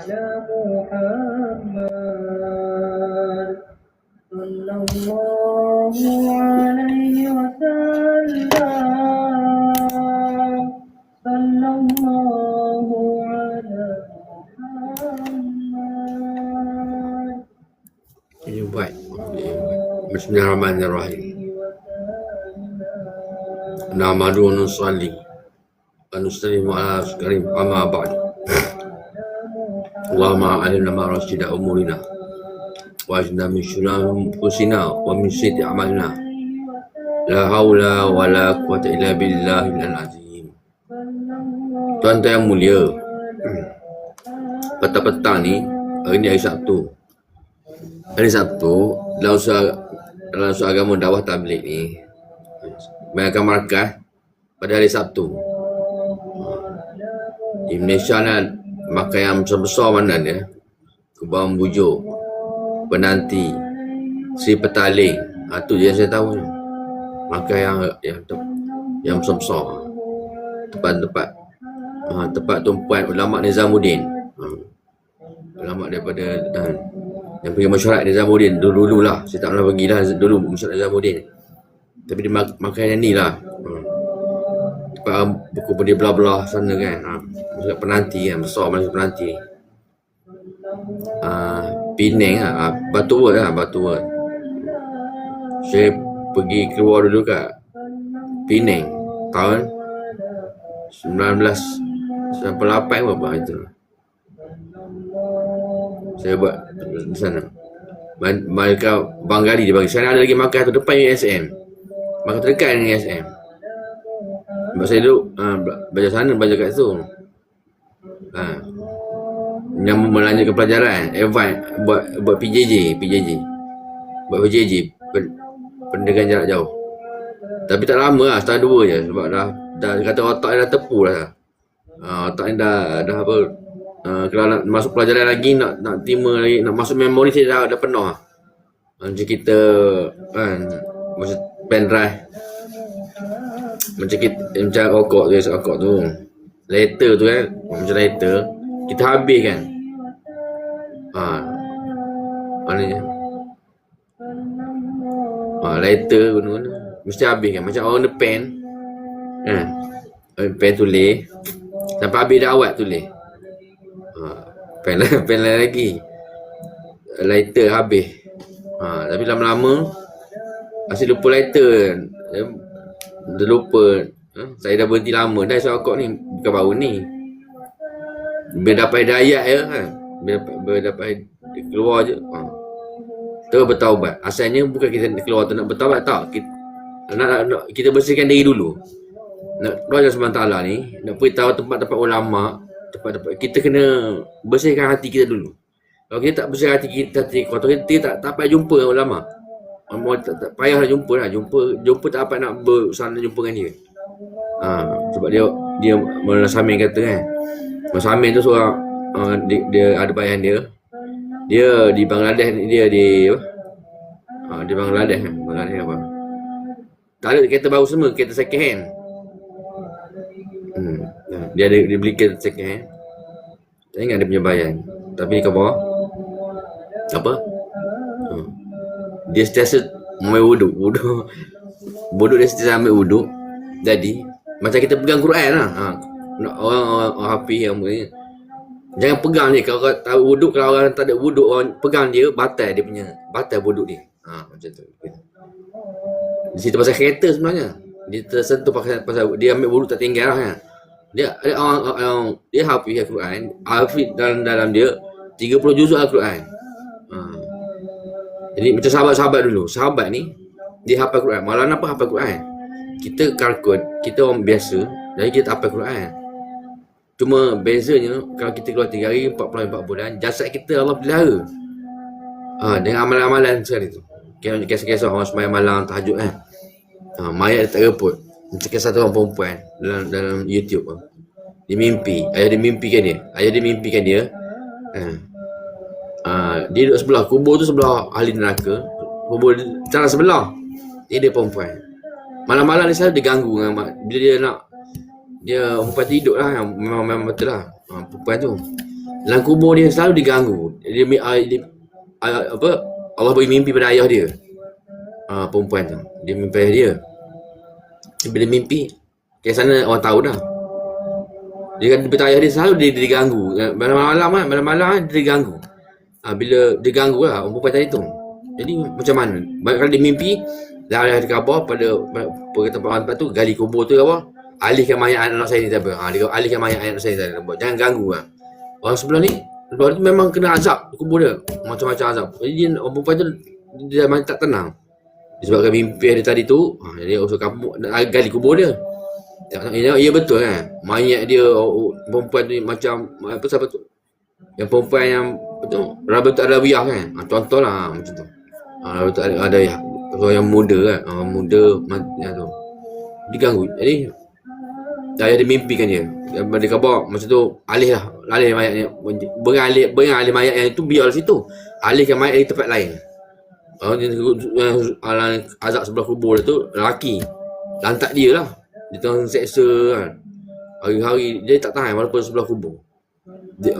Ini buat Bismillahirrahmanirrahim. Nahmadu wa nusalli wa nusallimu ala karim amma ba'd. Allahumma alimna ma rasida umurina wa ajna min syururi anfusina wa min sayyiati a'malina. La haula wa la quwwata illa billahil azim. Tuan-tuan yang mulia, petang-petang ni, hari ni hari Sabtu. Hari Sabtu, dalam usaha agama dakwah tabligh ni, mereka markah pada hari Sabtu. Di Malaysia ni, markah yang besar mana dia? Kubang Bujuk, Penanti, Sri Petaling. Itu je yang saya tahu. Markah yang besar-besar. Tempat tumpuan ulama Nizamuddin. Ulama daripada yang pergi masyarakat Nizamuddin dulu lah. Saya tak pernah pergi lah dulu masyarakat Nizamuddin. Tapi dia makan yang ni lah. Tempat buku benda belah-belah sana kan. Masyarakat Penanti kan. Besar masyarakat Penanti ni. Penang lah. Batu World lah. Batu World. Saya pergi keluar dulu kat Penang. Tahun 1998 apa itu. Saya buat di sana. Mereka Banggali dia bagi. Sana ada lagi makan tu depan USM. Makan terdekat dengan USM. Sebab saya duduk belajar sana, belajar kat situ. Yang melanjutkan pelajaran advance buat PJJ. Buat PJJ pendidikan jarak jauh. Tapi tak lama lah, setahun dua je. Sebab dah kata otak dia dah tepu lah. Otak ni dah apa, kalau nak masuk pelajaran lagi, nak terima lagi, nak masuk memori saya dah penuh lah. Macam kita kan, macam pen drive, macam rokok tu, rokok tu, letter tu kan, macam letter kita habis kan. Mana je letter guna-guna mesti habis kan. Macam orang ada pen kan, pen tulis sampai habis dah awet tulis. Pen lain lagi, lighter habis. Tapi lama-lama asyik lupa lighter. Dah lupa. Saya dah berhenti lama dah isap rokok ni, bukan baru ni. Bila dapat hidayat je kan, bila dapat keluar je terus bertaubat. Asalnya bukan kita keluar tu nak bertaubat, tak. Kita bersihkan diri dulu. Nak keluar dari Subhanahu Ta'ala ni, nak pergi tahu tempat-tempat ulama', tempat-tempat kita kena bersihkan hati kita dulu. Kalau kita tak bersihkan hati kita, kotor kita tak payah jumpa dengan ulama'. Tak payahlah jumpa lah. Jumpa tak apa nak bersama jumpa dengan dia. Sebab dia Maulana Samin kata kan, Maulana Samin tu seorang, dia ada bayan dia di Bangladesh, dia di Bangladesh kan. Bangladesh apa, tak ada kereta baru semua, kereta second hand. Dia beli kereta second hand. Tak ingat dia punya bayan. Tapi kat bawah apa, dia sentiasa ambil wuduk dia sentiasa ambil wuduk. Jadi macam kita pegang Quran lah. Orang hafiz yang mungkin jangan pegang dia. Kalau tahu wuduk, kalau orang tak ada wuduk, orang pegang dia, batal dia punya, batal wuduk dia. Macam tu. Di situ pasal kereta sebenarnya. Dia tersentuh pasal dia ambil wuduk tak tinggal lah kan. Dia ada orang dia hafiz Al-Quran. Hafiz dalam dia 30 juzuk Al-Quran. Jadi macam sahabat-sahabat dulu. Sahabat ni dia hafal Quran. Malah apa hafal Quran? Kita kalkun, kita orang biasa, jadi kita tak hafal Quran. Cuma bezanya kalau kita keluar 3 hari 44 bulan, jasad kita Allah pelihara. Dengan amalan-amalan sekali tu. Kisah-kisah orang sembahyang malam, tahajud kan. Mayat tak reput. Macam kisah satu orang perempuan dalam YouTube. Dia mimpi, ayah dia mimpikan dia. Dia duduk sebelah, kubur tu sebelah ahli neraka, kubur cara sebelah dia perempuan. Malam-malam ni selalu dia ganggu dengan mak. Bila dia perempuan tidur lah, memang betul lah perempuan tu. Dalam kubur dia selalu diganggu. Apa, Allah beri mimpi pada ayah dia. Perempuan tu. Dia mimpi ayah dia. Bila mimpi, ke sana orang tahu dah. Dia kata ayah dia selalu dia diganggu. Malam-malam dia diganggu. Bila dia ganggu lah orang perempuan tadi tu. Jadi macam mana? Banyak kali dia mimpi, dah ada khabar pada tempat tu, gali kubur tu apa? Alihkan mayat anak saya ni tak apa. Dia alihkan mayat anak saya tak apa. Jangan ganggu lah. Orang sebelah ni memang kena azab kubur dia. Macam-macam azab. Jadi orang perempuan tu dia memang tak tenang. Disebabkan mimpi dia tadi tu, dia usul kampung gali kubur dia. Ya betul kan. Mayat dia perempuan tu macam apa siapa tu? Yang perempuan yang betul Rabatul Adawiyah kan. Contohlah macam tu. Rabatul Adawiyah. Yang muda kan. Muda yang tu. Diganggu. Jadi ayah dia mimpikan dia. Dia khabar macam tu, alih mayat ni. Beringalih mayat yang itu biar situ. Alihkan mayat di tempat lain. Azab sebelah kubur dia tu, lelaki. Lantak dia lah. Dia tengah seksa kan. Hari-hari dia tak tahan walaupun sebelah kubur. Dia,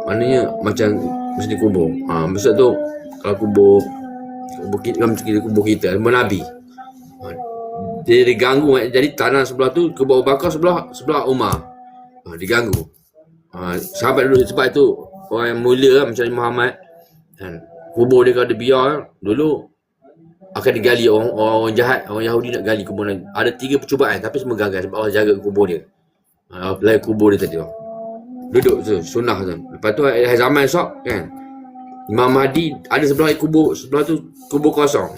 maknanya macam mesti kubur. Maksud tu, kalau kubur kita, kubur Nabi. Dia diganggu, jadi tanah sebelah tu kubur Abu Bakar, sebelah Umar. Diganggu. Sahabat dulu sebab itu orang yang mulia lah, macam Muhammad kan. Kubur dia kalau dia biar dulu akan digali orang jahat, orang Yahudi nak gali kubur Nabi. Ada 3 percubaan tapi semua gagal sebab Allah jaga kubur dia. Pelai kubur dia tadi. Duduk tu, sunnah tu. Lepas tu zaman esok kan, Imam Mahdi ada sebelah tu kubur kosong.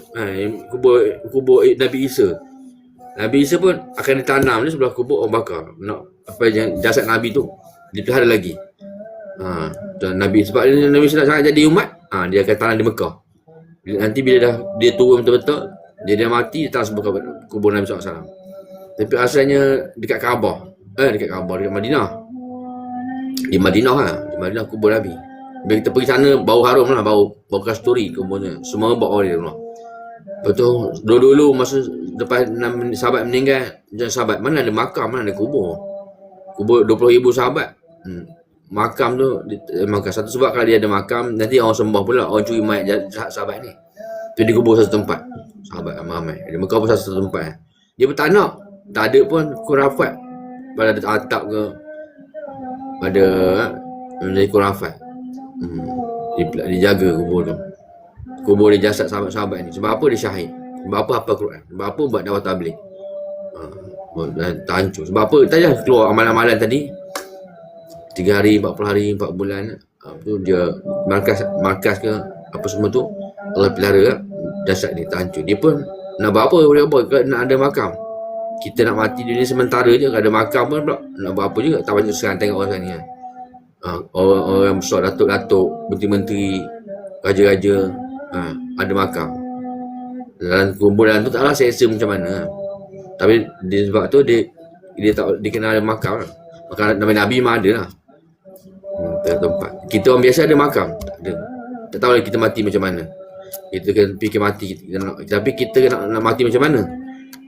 Kubur Nabi Isa. Nabi Isa pun akan ditanam ni sebelah kubur Abu Bakar. Jasad Nabi tu dipelihara lagi. Dan Nabi sebab Nabi sangat jadi umat, dia akan tanam di Mekah. Nanti bila dah dia turun betul-betul, dia dah mati, dia tanam sebelah kubur Nabi SAW. Tapi asalnya dekat Kaabah. Dekat Madinah. Di Madinah kubur Nabi. Bila kita pergi sana, bau harum lah, bau kasturi kuburnya. Semua bau dia lah. Lepas tu, dulu masa lepas sahabat meninggal, sahabat mana ada makam, mana ada kubur. Kubur 20,000 sahabat. Makam tu, makam satu sebab kalau dia ada makam, nanti orang sembah pula, orang curi mayat sahabat ni. Tu dia kubur satu tempat. Sahabat ramai. Dia Mekah pun satu tempat. Dia pun tak nak. Tak ada pun khurafat. Pada ada atap ke, pada menjadi khurafat. Dia jaga kubur tu. Kubur dia jasad sahabat-sahabat ni. Sebab apa dia syahid? Sebab apa hafal Quran? Sebab apa buat dakwah tabligh? Terhancur. Sebab apa? Tadi dah keluar amalan-amalan tadi. 3 hari, 40 hari, 4 bulan. Tu dia markas ke apa semua tu, Allah pelihara jasad ni terhancur. Dia pun nak buat apa? Boleh apa? Nak ada makam. Kita nak mati dunia sementara je. Kalau ada makam pun pula nak buat apa juga. Tak banyak sekarang tengok orang sana ni kan. Orang besar, datuk-datuk, menteri-menteri, raja-raja, ada makam. Dalam kumpulan tu taklah selesa macam mana. Tapi dia, sebab tu dia kena ada makam lah. Maka Nabi memang ada lah. Tempat. Kita orang biasa ada makam. Tak ada. Tak tahu lah kita mati macam mana. Kita kena fikir mati. Tapi kita nak mati macam mana?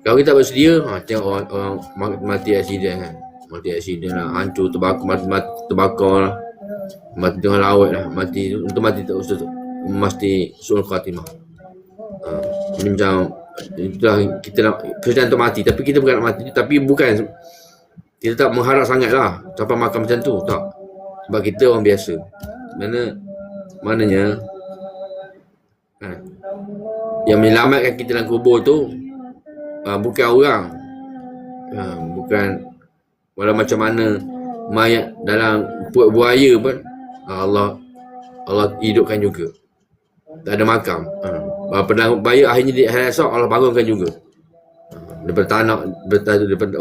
Kalau kita tak bersedia, tengok orang mati aksiden kan. Mati aksiden lah. Hancur, terbakar lah. Mati tengah laut lah. Untuk mati tak usah. Mesti suul khatimah. Ini macam itulah kita nak kesulitan untuk mati. Tapi kita bukan nak mati. Tapi bukan, kita tak mengharap sangat lah sampai makam macam tu. Tak. Sebab kita orang biasa. Maknanya yang menyelamatkan kita dalam kubur tu bukan orang. Bukan walau macam mana mayat dalam perut buaya pun Allah hidupkan juga. Tak ada makam. Pedang buaya akhirnya di hari esok Allah bangunkan juga. Daripada tanah,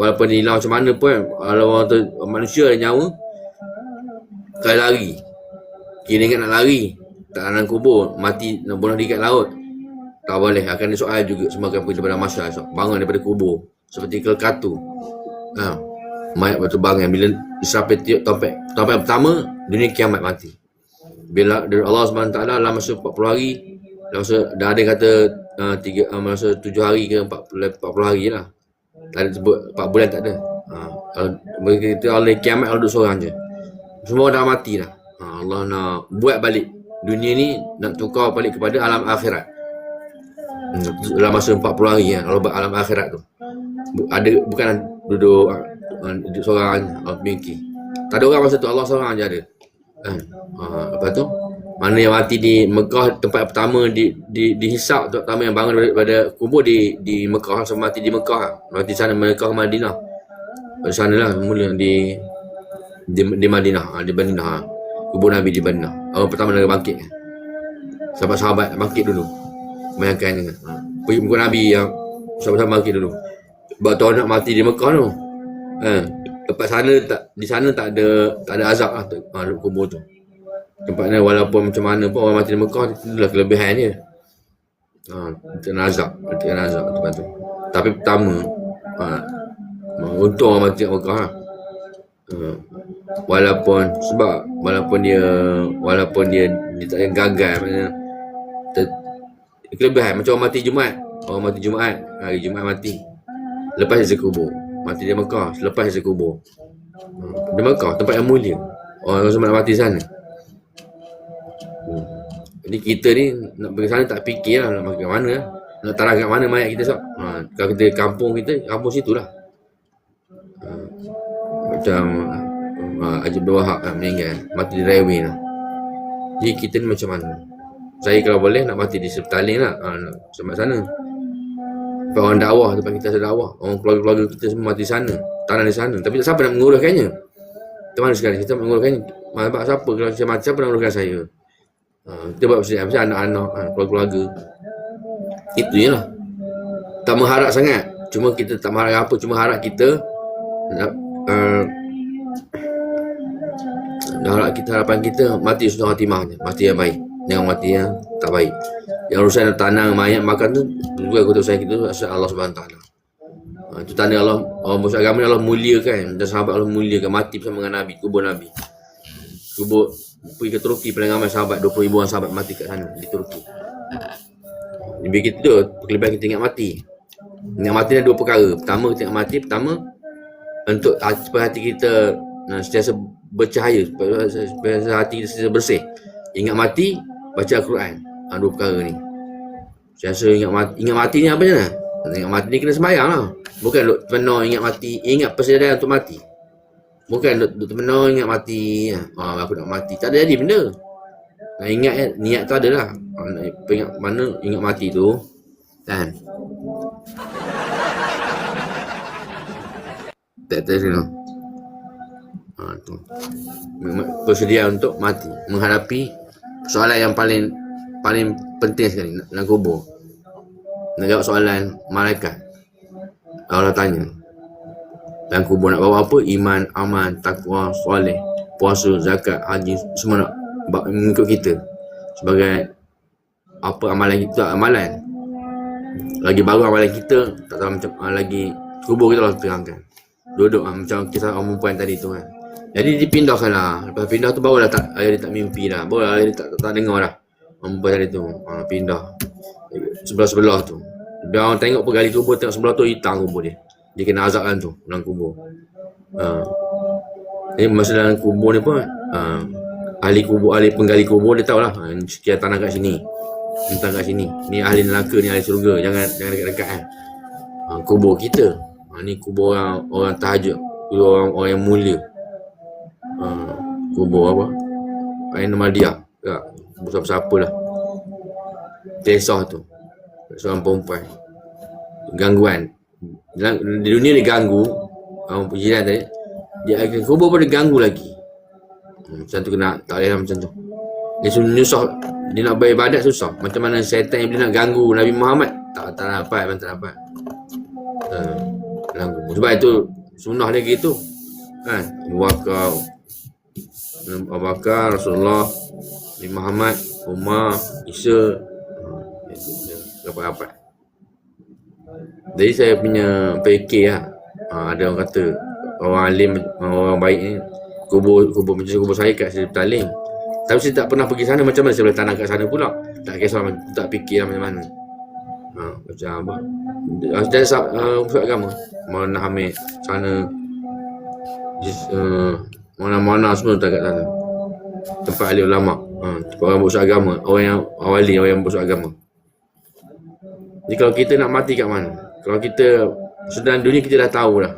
walaupun hilang macam mana pun, kalau orang tu manusia ada nyawa, kali lari. Kira ingat nak lari, tak dalam kubur, mati nak bunuh diri kat laut, tak boleh. Akan ada soal juga, semua akan pergi daripada masyarakat esok. Bangun daripada kubur seperti kelkatu. Mayat berterbangan bila Israfil tiup tompet pertama, dunia kiamat mati. Bila Allah SWT dalam masa 40 hari, dalam masa dah ada kata masa 7 hari ke 40 hari lah. Tak ada sebut 4 bulan, tak ada. Kita Allah kiamat Allah duduk seorang je. Semua dah mati dah. Allah nak buat balik dunia ni, nak tukar balik kepada alam akhirat. Dalam masa 40 hari Allah buat alam akhirat tu. Ada, bukan duduk seorang mikir. Tak ada orang masa tu, Allah seorang je ada. Lepas tu mana yang mati di Mekah, tempat pertama dihisap, tempat pertama yang bangun daripada kubur di Mekah, sama mati di Mekah, mati sana Mekah Madinah. Di sanalah mula di Madinah, di Madinah. Kubur Nabi di Madinah. Orang pertama nak bangkit. Sahabat-sahabat bangkit dulu. Bayangkan je. Pergi kubur Nabi yang sahabat-sahabat bangkit dulu. Sebab tu nak mati di Mekah tu. Tempat sana di sana tak ada azab lah, kubur tu. Tempatnya walaupun macam mana pun orang mati di Mekah, itulah kelebihan dia. Kena azab tempat tu. Tapi pertama, untung orang mati di Mekah lah. Walaupun dia tak gagal, maknanya kelebihan macam orang mati Jumaat, hari Jumaat mati, lepas dia kubur, mati di Mekah, selepas dia kubur. Di Mekah tempat yang mulia, orang semua nak mati sana. Jadi kita ni nak pergi sana tak fikir lah nak pergi mana, nak taruh kat mana mayat kita. Kalau kita kampung situ lah. Macam Haji Abdul Wahab meninggal, mati di railway lah. Jadi kita ni macam mana? Saya kalau boleh nak mati di Septaling lah, sampai sana. Sebab orang dakwah, tempat kita ada dakwah, orang keluarga-keluarga kita semua mati sana, tanah di sana. Tapi siapa nak menguruskannya? Macam mana sekarang kita nak menguruskannya? Siapa kalau saya mati, siapa nak menguruskan saya? Kita buat macam anak-anak, keluarga-keluarga. Itu je lah. Tak mengharap sangat. Cuma kita tak mengharap apa, cuma harap kita harapan kita mati husnul khatimah je, mati yang baik, jangan mati yang tak baik. Yang urusan tanah mayat makan tu juga keputusan kita tu Allah Subhanahu Taala. Itu tanda Allah, orang beragama ni Allah muliakan, dan sahabat Allah muliakan, mati bersama dengan Nabi, kubur Nabi. Kubur pergi ke Turki, paling ramai sahabat, 20,000 orang sahabat mati kat sana di Turki. Lebih kita tu kelebihan kita ingat mati. Ingat mati ada dua perkara. Pertama kita ingat mati, untuk supaya hati kita sentiasa bercahaya, supaya hati kita sentiasa bersih. Ingat mati, baca Al-Quran. Dua perkara ni. Sentiasa ingat mati ni apa je lah? Ingat mati ni kena sembahyang lah. Bukan duk terpenuh ingat mati, ingat persediaan untuk mati. Bukan duk terpenuh ingat mati, aku nak mati. Tak ada jadi benda. Nak ingat niat tu adalah. Ingat mana ingat mati tu kan. Tak tahu. Tu. Bersedia untuk mati, menghadapi soalan yang paling penting sekali nak kubur. Nak jawab soalan malaikat. Allah tanya dalam kubur nak bawa apa? Iman, aman, takwa, soleh, puasa, zakat, haji, semua nak mengikut kita sebagai apa amalan kita. Amalan lagi baru amalan kita tak tahu macam lagi kubur kita Allah terangkan. Duduk macam kisah orang perempuan tadi tu kan. Jadi dipindahkan lah. Lepas pindah tu barulah dia tak mimpi dah. Barulah dia tak dengar dah. Orang perempuan tadi tu pindah sebelah-sebelah tu. Dia orang tengok pegali kubur, tengok sebelah tu hitam kubur dia. Dia kena azab kan tu dalam kubur. Jadi masa dalam kubur ni pun ahli penggali kubur dia tahulah sekian tanah kat sini, tanah kat sini. Ni ahli neraka, ni ahli syurga. Jangan dekat-dekat kan. Kubur kita. Ni kubur orang tahajud, kubur orang yang mulia. Kubur apa? Ain Madia. Tak, kubur siapa lah. Kisah tu. Seorang perempuan. Gangguan. Di dunia dia ganggu. Orang jiran tadi. Dia akan kubur pun dia ganggu lagi. Macam tu kena, tak boleh lah macam tu. Dia susah. Dia nak beribadat susah. Macam mana syaitan yang dia nak ganggu Nabi Muhammad. Tak dapat, memang tak dapat. Sebab itu sunnah dia gitu kan. Abu Bakar, Rasulullah, Nabi Muhammad, Umar, Isa, rapat-rapat. Jadi saya punya fikir lah. Ada orang kata orang alim, orang baik ni kubur macam kubur saya kat Septaling. Tapi saya tak pernah pergi sana. Macam mana saya boleh tanam kat sana pula? Tak kisah, tak fikir lah macam mana. Macam apa? Dan usaha agama Maulana Hamid sana, mana semua tak kat sana. tempat ahli ulama, tempat orang berusaha agama, orang yang awali, orang yang berusaha agama. Jadi kalau kita nak mati kat mana? Kalau kita sedang dunia, kita dah tahu dah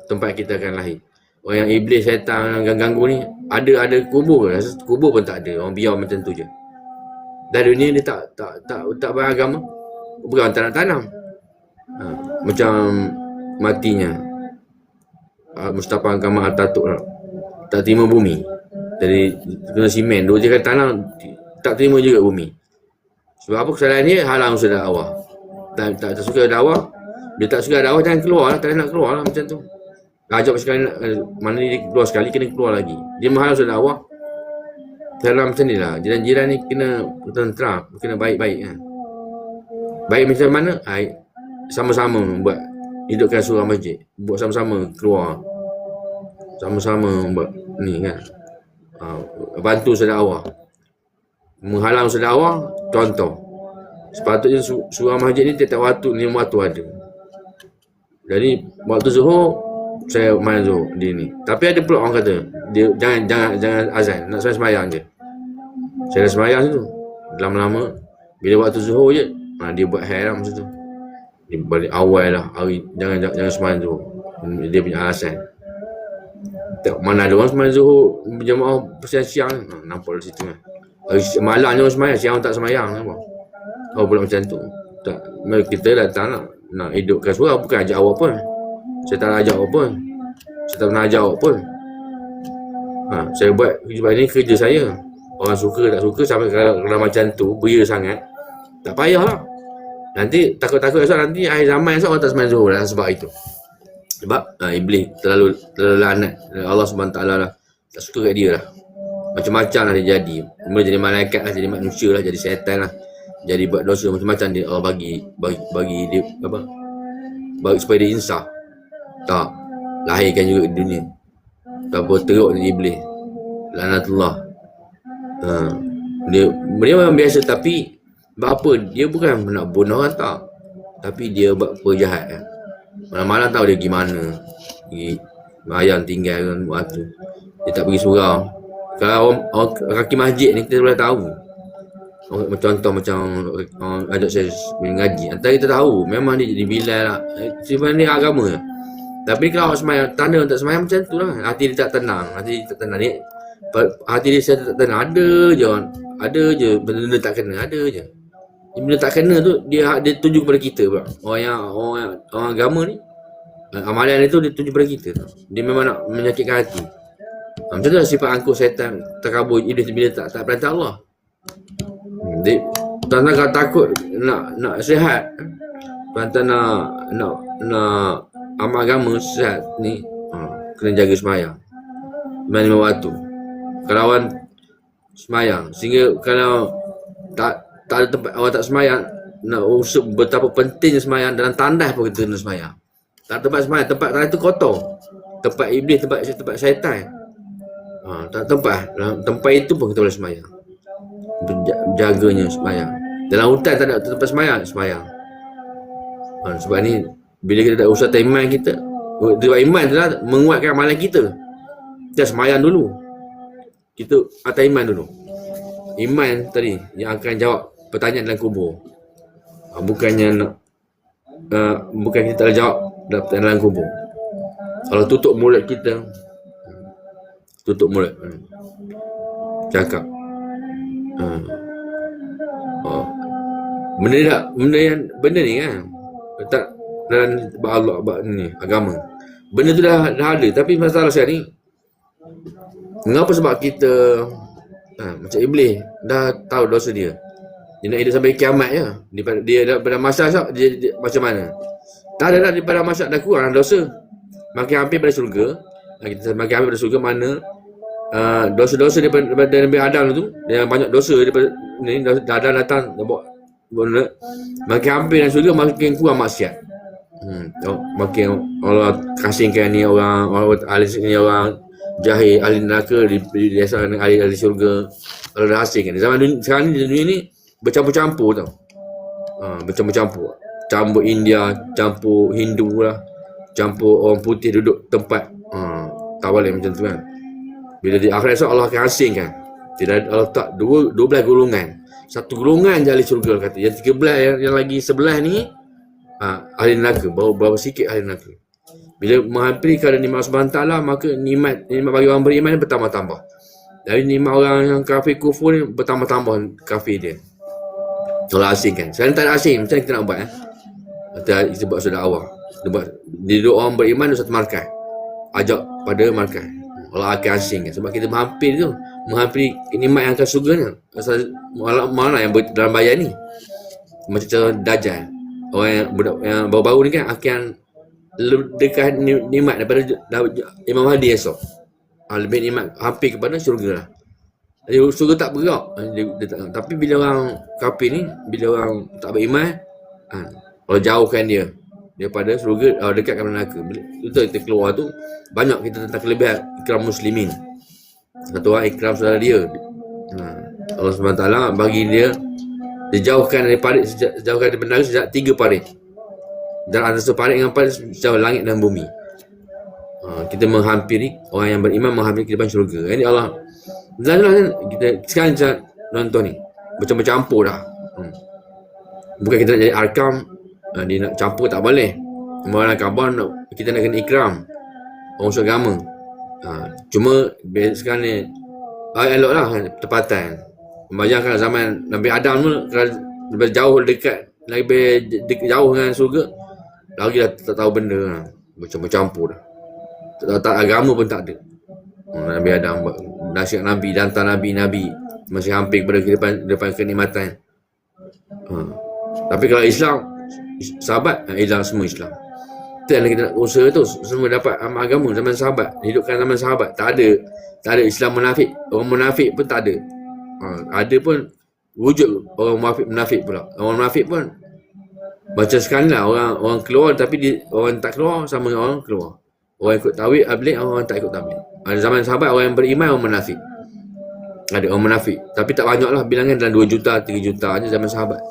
tempat kita akan lahir. Orang yang iblis, syaitan, yang ganggu ni, ada kubur ke? Kubur pun tak ada. Orang biar macam tu je. Dah dunia dia tak beragama. Bukan tak nak tanam. Macam matinya Mustafa Kamal Atatürk lah. Tak terima bumi. Jadi kena simen. Dua je kan tanam, tak terima juga bumi. Sebab apa kesalahan dia? Halang usaha dakwah. Tak suka dakwah. Dia tak suka dakwah, jangan keluar lah. Tak nak keluar lah macam tu. Ajak sekali, mana dia keluar sekali, kena keluar lagi. Dia menghalang usaha dakwah. Dalam macam ni lah. Jiran-jiran ni kena tentera, kena baik-baik kan. Baik macam mana? Sama-sama buat, hidupkan surah masjid. Buat sama-sama keluar. Sama-sama buat ni kan. Bantu sedakwa. Menghalang sedakwa, contoh. Sepatutnya surah masjid ni tiap-tiap waktu, 5 waktu ada. Jadi waktu zuhur saya main zuhur di ni. Tapi ada pula orang kata, dia jangan azan, nak sembahyang je. Saya dah sembahyang tu. Lama-lama bila waktu zuhur je, dia buat haram macam tu. Dia balik awal lah hari, jangan sembahyang zuhur. Dia punya alasan. Tak, mana ada orang sembahyang zuhur berjamaah siang-siang, nampak di situ kan. Malam je orang sembahyang, siang tak sembahyang apa. Oh pula macam tu. Tak, kita datang nak hidupkan surah, bukan ajak awak pun. Saya tak nak ajak awak pun. Saya tak pernah ajak awak pun. Saya buat sebab ni kerja saya. Orang suka tak suka, sampai kalau macam tu beria sangat, tak payahlah. Nanti takut-takut esok, nanti akhir zaman esok orang tak sembahyang zuhur lah sebab itu. Sebab iblis terlalu lanat. Allah SWT lah tak suka kat dia lah. Macam-macam lah dia jadi. Mula jadi malaikat lah, jadi manusia lah, jadi syaitan lah. Jadi buat dosa macam-macam dia Allah bagi dia apa? Bagi supaya dia insaf. Tak. Lahirkan juga di dunia. Tak apa teruk ni iblis. Lanatullah. Dia memang biasa, tapi buat apa? Dia bukan nak bunuh orang, tak. Tapi dia buat perjahat kan. Malam-malam tahu dia pergi mana. Pergi ayam tinggal kan waktu. Dia tak pergi surau. Kalau orang kaki masjid ni kita boleh tahu. Contoh macam ajak saya ngaji, antara kita tahu memang dia jadi bilal lah. Sebenarnya agama lah. Tapi kalau awak semayang, tanda tak semayang macam tu lah. Hati dia tak tenang. Hati dia saya tak tenang. Ada je benda-benda tak kena, ada je. Benda tak kena tu dia tuju kepada kita pula. Orang agama ni, amalan dia tu dia tuju kepada kita. Dia memang nak menyakitkan hati. Macam tu lah sifat angkuh syaitan, takabur iblis bila tak perintah Allah. Dia tuan-tuan kalau takut nak sihat, tuan-tuan nak amal agama sihat ni, kena jaga semayang 5 waktu. Kalau awak semayang, sehingga kalau tak ada tempat awak tak semayang, nak usut betapa pentingnya semayang, dalam tandas pun kita kena semayang. Tak ada tempat semayang, tempat tandas tu kotor, tempat iblis, tempat syaitan. Tak tempat itu pun kita boleh semayang. Jaganya semayang. Dalam hutan tak ada tempat semayang. Sebab ni bila kita dah usaha iman kita, sebab iman adalah menguatkan amalan kita. Kita semayang dulu, kita atas iman dulu. Iman tadi yang akan jawab pertanyaan dalam kubur. Bukannya bukan kita tak jawab dalam kubur. Kalau tutup mulut kita, tutup mulut, cakap benda ni kan tak dalam Allah ni agama. Benda tu dah ada, tapi masalah sekarang ni, mengapa? Sebab kita macam iblis dah tahu dosa dia. Dia nak hidup sampai kiamat je. Dia daripada masyarakat dia macam mana? Tak ada dah, daripada masyarakat dah kurang dosa. Makin hampir pada syurga. Kita makin hampir pada syurga, mana dosa-dosa daripada Nabi Adam tu, yang banyak dosa daripada ni, Adam datang buat makin hampir dalam syurga, makin kurang maksiat. Makin Allah kasihkan ni orang ahli ni, orang jahil ahli neraka diasal ahli syurga. Allah dah hasilkan. Zaman sekarang ni, dunia ni bercampur-campur tau. Bercampur-campur. Campur India, campur Hindu lah, campur orang putih duduk tempat. Tak boleh macam tu kan. Bila di akhirat esok Allah akan asingkan. Tidak ada, Allah tak 12 golongan. Satu golongan je ahli syurga kata. Yang 13 yang lagi sebelah ni ahli neraka, bawa sikit ahli neraka. Bila menghampiri keadaan nikmat Allah SWT, maka nikmat bagi orang beriman ni bertambah-tambah. Dari nikmat orang yang kafir kufur ni bertambah-tambah kafir dia. Kalau asingkan. Sekarang tak ada asing, macam mana kita nak buat? Kita buat sudah awal. Dia duduk orang beriman satu markas. Ajak pada markas. Allah akan asingkan. Sebab kita menghampiri nikmat yang akan surga ni. Mana yang dalam bayar ni? Macam Dajjal. Orang yang baru-baru ni kan akan dekat nikmat daripada Imam Mahdi esok. Lebih nikmat hampir kepada syurga lah. Jadi syurga tak bergerak. Tapi bila orang kafir ni, bila orang tak beriman, Allah jauhkan dia daripada syurga, dekat kepada neraka. Itu kita keluar tu, banyak kita tentang kelebihan ikram muslimin. Satu orang ikram saudara dia. Allah SWT bagi dia dijauhkan daripada neraka sejak 3 parit. Dan antara parit dengan parit sejauh langit dan bumi. Kita menghampiri orang yang beriman, menghampiri kehidupan syurga. Ini Allah. Dan kita sekarang nonton ni macam campur dah. Bukan kita nak jadi arkam, dia nak campur tak boleh. Malah kabar kita nak kena ikram orang usul agama. Cuma sekarang ni elok lah tepatan. Membayangkan zaman Nabi Adam tu lebih jauh dekat, lebih jauh dengan surga, lagi dah tak tahu benda lah. Macam campur dah. Tak agama pun tak ada. Nabi Adam nasihat Nabi, dantar Nabi masih hampir kepada kehidupan kenikmatan. Tapi kalau Islam, sahabat, hilang semua Islam. Itu yang kita nak usaha tu, semua dapat amal agama zaman sahabat, hidupkan zaman sahabat. Tak ada Islam munafik. Orang munafik pun tak ada. Ada pun wujud orang munafik pula. Orang munafik pun macam sekarang lah, orang keluar tapi orang tak keluar sama dengan orang keluar. Orang ikut tabligh, orang tak ikut tabligh. Ada zaman sahabat orang yang beriman, orang munafik. Ada orang munafik, tapi tak banyak lah, bilangan dalam 2 juta, 3 juta aja zaman sahabat.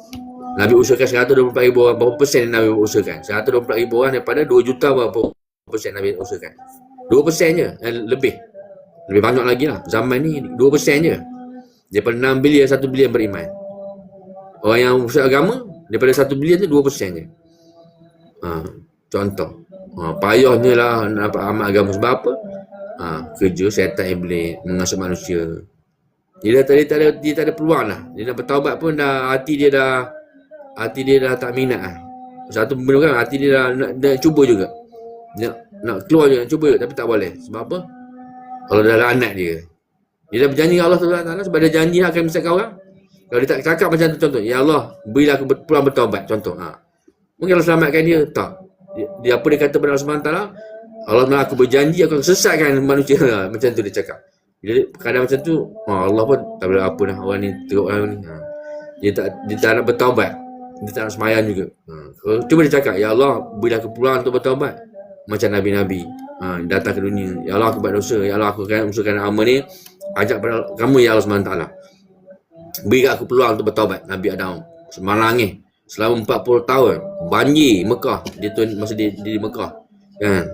Nabi usahakan 124,000 orang. Berapa persen Nabi usahakan? 124,000 orang daripada 2 juta, berapa persen Nabi usahakan? 2% je, lebih banyak lagi lah. Zaman ni 2% je. Daripada 6 bilion, 1 bilion beriman. Orang yang usaha agama, daripada 1 bilion tu 2% je. Contoh. Payahnya lah nak dapat amal agama. Sebab apa? Kerja syaitan iblis mengasuh manusia. Dia tak ada peluang lah. Dia nak bertaubat pun dah hati dia dah tak minat lah. Satu benda kan, hati dia dah cuba juga. Nak keluar je, nak cuba juga, tapi tak boleh. Sebab apa? Allah dah laknat dia. Dia dah berjanji dengan Allah SWT, sebab dia janji akan menyesatkan orang. Kalau dia tak cakap macam tu, contoh, ya Allah, berilah aku peluang bertaubat, contoh. Mungkin Allah selamatkan dia, tak. Dia apa dia kata pada Allah SWT, Allah nak aku berjanji aku akan sesatkan manusia. Macam tu dia cakap. Jadi kadang macam tu, Allah pun tak boleh apa dah, orang ni teruk orang ni. Dia tak nak bertaubat. Dia tak nak semayang juga. Cuba dia cakap, ya Allah, berilah aku peluang untuk bertaubat. Macam Nabi-Nabi datang ke dunia. Ya Allah, aku buat dosa. Ya Allah, aku akan usahakan amal ni. Ajak pada kamu, ya Allah SWT. Berikan aku peluang untuk bertaubat. Nabi Adam menangis selama 40 tahun. Banjir Mekah. Dia tu masa dia di Mekah. Kan?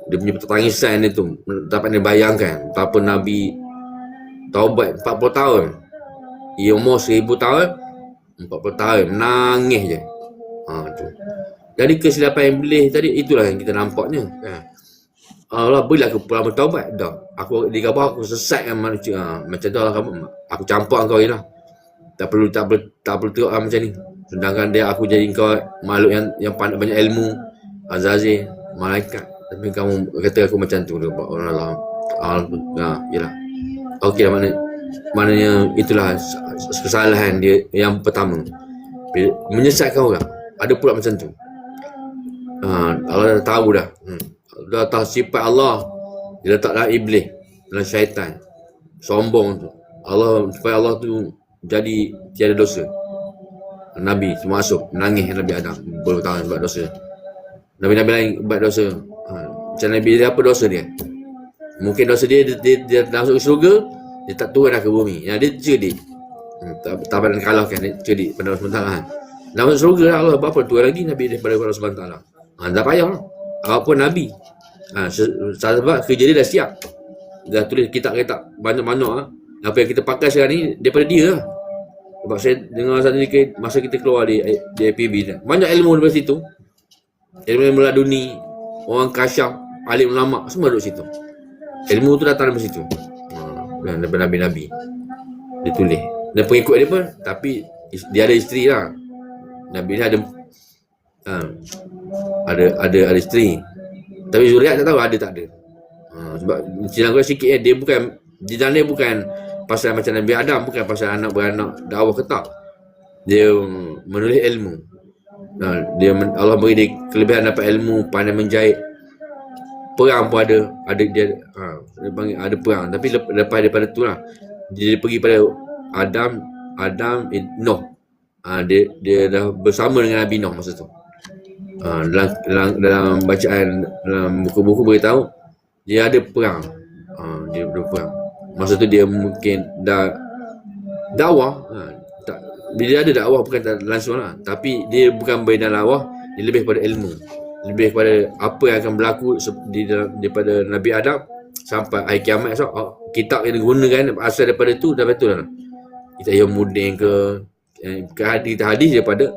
Dia punya tangisan dia tu dapat dia bayangkan betapa Nabi taubat 40 tahun. Ia umur 1000 tahun, 40 tahun menangis je. Tu. Jadi kesilapan iblis tadi itulah yang kita nampaknya. Allah berilah aku peluang bertaubat. Dah. Aku di khabar aku sesatkan manusia. Macam tu lah kamu. Aku campur kau je lah. Tak perlu tengok macam ni. Sedangkan dia aku jadi kau makhluk yang pandai banyak ilmu, Azazil, malaikat. Tapi kamu kata aku macam tu orang Allah. Yalah. Okey lah, maknanya itulah kesalahan dia yang pertama. Menyesatkan orang. Ada pula macam tu. Allah dah tahu dah. Dah tahu sifat Allah. Dia letak dalam iblis, dalam syaitan. Sombong tu. Supaya Allah tu jadi tiada dosa. Nabi termasuk menangis Nabi Adam bertahun buat dosa. Nabi-Nabi lain buat dosa. Macam Nabi dia, apa dosa dia? Mungkin dosa dia masuk ke syurga, dia tak turun dah ke bumi. Dia cerdik. Tak pandang kalahkan, dia cerdik pada Allah SWT. Dah masuk syurga lah Allah, berapa turun lagi Nabi daripada Allah SWT. Tak payah lah. Apapun Nabi. Sebab kerja dia dah siap. Dah tulis kitab-kitab banyak-banyak. Apa yang kita pakai sekarang ni daripada dia lah. Sebab saya dengar satu ni masa kita keluar di IPB ni, banyak ilmu daripada situ. Ilmu laduni, orang kasyaf, alim ulama, semua duduk situ. Ilmu tu datang daripada situ. Daripada Nabi-Nabi. Dia tulis. Dan pengikut dia pun, tapi dia ada isteri lah. Nabi ni ada isteri. Tapi zuriat tak tahu ada tak ada. Sebab cerita aku sikit dia bukan, di dalam dia bukan pasal macam Nabi Adam, bukan pasal anak beranak dakwah ke tak. Dia menulis ilmu. Allah beri dia kelebihan dapat ilmu, pandai menjahit. Perang pun ada dia panggil ada perang. Tapi lepas daripada tu lah, dia pergi pada Nuh. Dia dah bersama dengan Nabi Nuh masa tu. Dalam bacaan, dalam buku-buku beritahu dia ada perang. Dia ada perang. Masa tu dia mungkin dah dakwah. Bila dia ada dakwah bukan langsung lah, tapi dia bukan berdana dakwah, dia lebih pada ilmu, lebih kepada apa yang akan berlaku daripada Nabi Adam sampai hari kiamat. So, kitab yang digunakan asal daripada tu dah betul lah. Kita Ilmuddin ke hadis daripada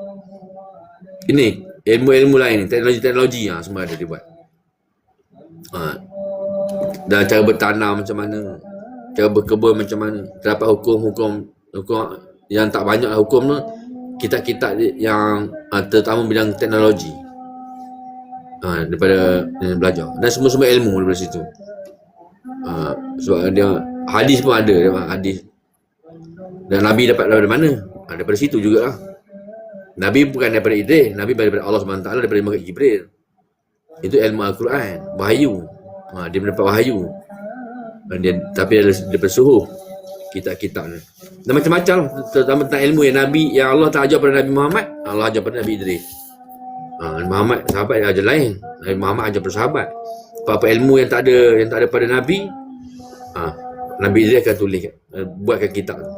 ini ilmu-ilmu lain, teknologi semua ada dia buat. Dan cara bertanam macam mana, cara berkebun macam mana, terdapat hukum yang tak banyak hukum tu, kitab-kitab yang terutama bidang teknologi daripada belajar, dan semua ilmu daripada situ. Sebab dia hadis pun ada, hadis. Dan Nabi dapat daripada mana? Daripada situ jugalah. Nabi bukan daripada Idris, Nabi daripada Allah SWT, daripada Malaikat Jibril. Itu ilmu Al-Quran, wahyu. Dia mendapat wahyu. Tapi ada daripada suhu kitab-kitab ni. Dan macam-macam lah, terutama tentang ilmu yang Nabi, yang Allah tak ajar pada Nabi Muhammad, Allah ajar pada Nabi Idris. Muhammad sahabat dia ajar lain, Nabi Muhammad ajar pada sahabat. Apa-apa ilmu yang tak ada pada Nabi, Nabi Idris akan tulis, buatkan kitab tu.